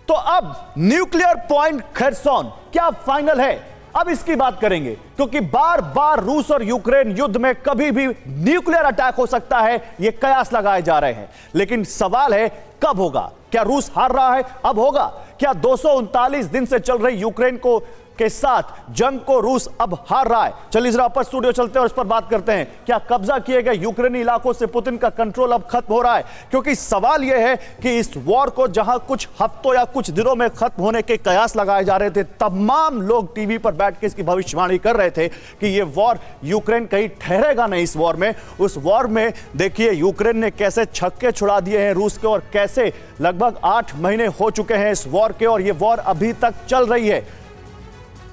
तो अब nuclear point खरसोन क्या फाइनल है? अब इसकी बात करेंगे क्योंकि बार बार रूस और यूक्रेन युद्ध में कभी भी न्यूक्लियर अटैक हो सकता है, यह कयास लगाए जा रहे हैं। लेकिन सवाल है कब होगा? क्या रूस हार रहा है? अब होगा क्या? 239 दिन से चल रही यूक्रेन के साथ जंग को रूस अब हार रहा है? चलिए जरा अपर स्टूडियो चलते हैं और इस पर बात करते हैं। क्या कब्जा किए गए यूक्रेनी इलाकों से पुतिन का कंट्रोल अब खत्म हो रहा है? क्योंकि सवाल यह है कि इस वॉर को जहां कुछ हफ्तों या कुछ दिनों में खत्म होने के कयास लगाए जा रहे थे, तमाम लोग टीवी पर बैठ के इसकी भविष्यवाणी कर रहे थे कि यह वॉर यूक्रेन कहीं ठहरेगा नहीं। इस वॉर में, उस वॉर में देखिए यूक्रेन ने कैसे छक्के छुड़ा दिए हैं रूस के, और कैसे लगभग 8 महीने हो चुके हैं इस वॉर के और यह वॉर अभी तक चल रही है।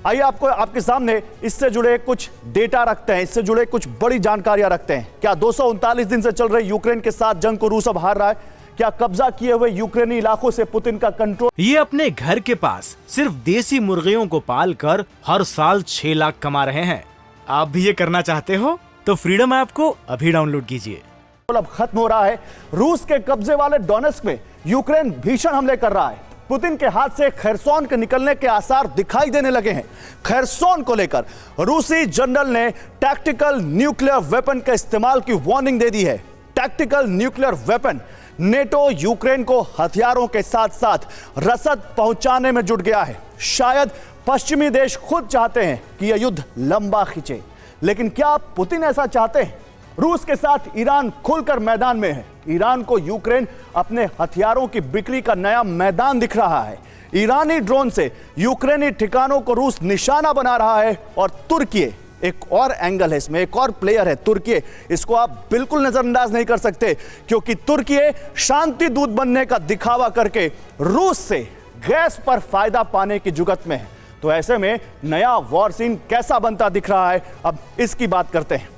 आइए आपके सामने इससे जुड़े कुछ डेटा रखते हैं, इससे जुड़े कुछ बड़ी जानकारियां रखते हैं। क्या 239 दिन से चल रही यूक्रेन के साथ जंग को रूस अब हार रहा है? क्या कब्जा किए हुए यूक्रेनी इलाकों से पुतिन का कंट्रोल? ये अपने घर के पास सिर्फ देसी मुर्गियों को पाल कर हर साल 6 लाख कमा रहे हैं। आप भी ये करना चाहते हो तो फ्रीडम ऐप को अभी डाउनलोड कीजिए। अब खत्म हो रहा है। रूस के कब्जे वाले डोनेस्क में यूक्रेन भीषण हमले कर रहा है। पुतिन के हाथ से खरसोन के निकलने के आसार दिखाई देने लगे हैं। खरसोन को लेकर रूसी जनरल ने टैक्टिकल न्यूक्लियर वेपन का इस्तेमाल की वार्निंग दे दी है। Tactical nuclear weapon, NATO Ukraine को हथियारों के साथ साथ रसद पहुंचाने में जुट गया है। शायद पश्चिमी देश खुद चाहते हैं कि यह युद्ध लंबा खींचे, लेकिन क्या पुतिन ऐसा चाहते हैं? रूस के साथ ईरान खुलकर मैदान में है। ईरान को यूक्रेन अपने हथियारों की बिक्री का नया मैदान दिख रहा है। ईरानी ड्रोन से यूक्रेनी ठिकानों को रूस निशाना बना रहा है। और तुर्की, एक और एंगल है इसमें, एक और प्लेयर है तुर्की। इसको आप बिल्कुल नजरअंदाज नहीं कर सकते, क्योंकि तुर्की शांति दूत बनने का दिखावा करके रूस से गैस पर फायदा पाने की जुगत में है। तो ऐसे में नया वॉर सीन कैसा बनता दिख रहा है, अब इसकी बात करते हैं।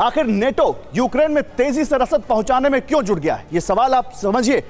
आखिर नेटो यूक्रेन में तेजी से रसद पहुंचाने में क्यों जुट गया है? यह सवाल आप समझिए।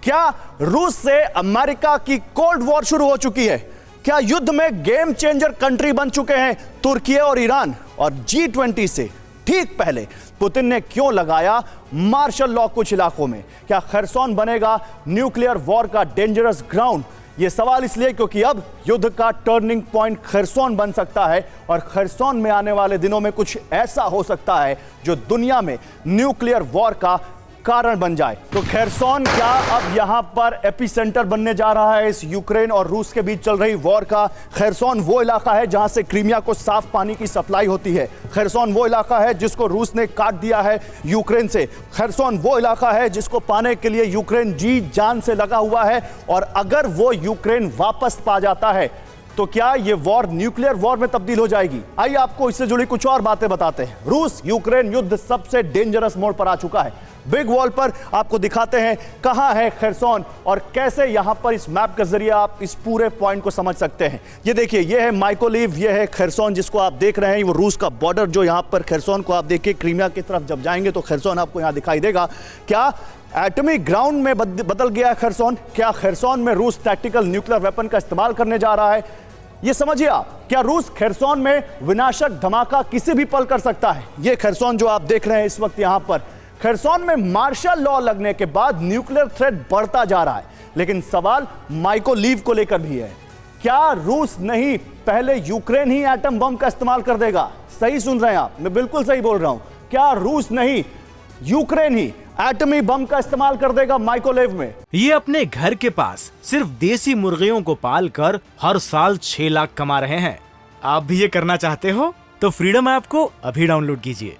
क्या रूस से अमेरिका की कोल्ड वॉर शुरू हो चुकी है? क्या युद्ध में गेम चेंजर कंट्री बन चुके हैं तुर्की और ईरान? और G20 से ठीक पहले पुतिन ने क्यों लगाया मार्शल लॉ कुछ इलाकों में? क्या खरसोन बनेगा न्यूक्लियर वॉर का डेंजरस ग्राउंड? यह सवाल इसलिए क्योंकि अब युद्ध का टर्निंग पॉइंट खरसोन बन सकता है, और खरसोन में आने वाले दिनों में कुछ ऐसा हो सकता है जो दुनिया में न्यूक्लियर वॉर का कारण बन जाए। तो खरसोन क्या अब यहां पर एपिसेंटर बनने जा रहा है इस यूक्रेन और रूस के बीच चल रही वॉर का? खरसोन वो इलाका है जहां से क्रीमिया को साफ पानी की सप्लाई होती है। खरसोन वो इलाका है जिसको रूस ने काट दिया है यूक्रेन से। खरसोन वो इलाका है जिसको पाने के लिए यूक्रेन जी जान से लगा हुआ है। और अगर वो यूक्रेन वापस पा जाता है तो क्या ये वॉर न्यूक्लियर वॉर में तब्दील हो जाएगी? आइए आपको इससे जुड़ी कुछ और बातें बताते हैं। रूस यूक्रेन युद्ध सबसे डेंजरस मोड पर आ चुका है। बिग वॉल पर आपको दिखाते हैं कहां है खरसोन और कैसे यहां पर इस मैप के जरिए आप इस पूरे पॉइंट को समझ सकते हैं। ये देखिए, ये है माइकोलिव, ये है खरसोन जिसको आप देख रहे हैं। वो रूस का बॉर्डर जो यहां पर खरसोन को आप देखिए, क्रीमिया की तरफ जब जाएंगे तो खरसोन आपको यहां दिखाई देगा। क्या एटमी ग्राउंड में बदल गया है खरसोन? क्या खरसोन में रूस टैक्टिकल न्यूक्लियर वेपन का इस्तेमाल करने जा रहा है? ये समझिए आप, क्या रूस खरसोन में विनाशक धमाका किसी भी पल कर सकता है? ये खरसोन जो आप देख रहे हैं इस वक्त यहां पर, खरसोन में मार्शल लॉ लगने के बाद न्यूक्लियर थ्रेट बढ़ता जा रहा है। लेकिन सवाल माइकोलिव को लेकर भी है। क्या रूस नहीं, पहले यूक्रेन ही एटम बम का इस्तेमाल कर देगा? सही सुन रहे हैं आप, मैं बिल्कुल सही बोल रहा हूं। क्या रूस नहीं, यूक्रेन ही एटमी बम का इस्तेमाल कर देगा माइकोलेव में? ये अपने घर के पास सिर्फ देसी मुर्गियों को पाल कर हर साल 6 लाख कमा रहे हैं। आप भी ये करना चाहते हो तो फ्रीडम ऐप को अभी डाउनलोड कीजिए।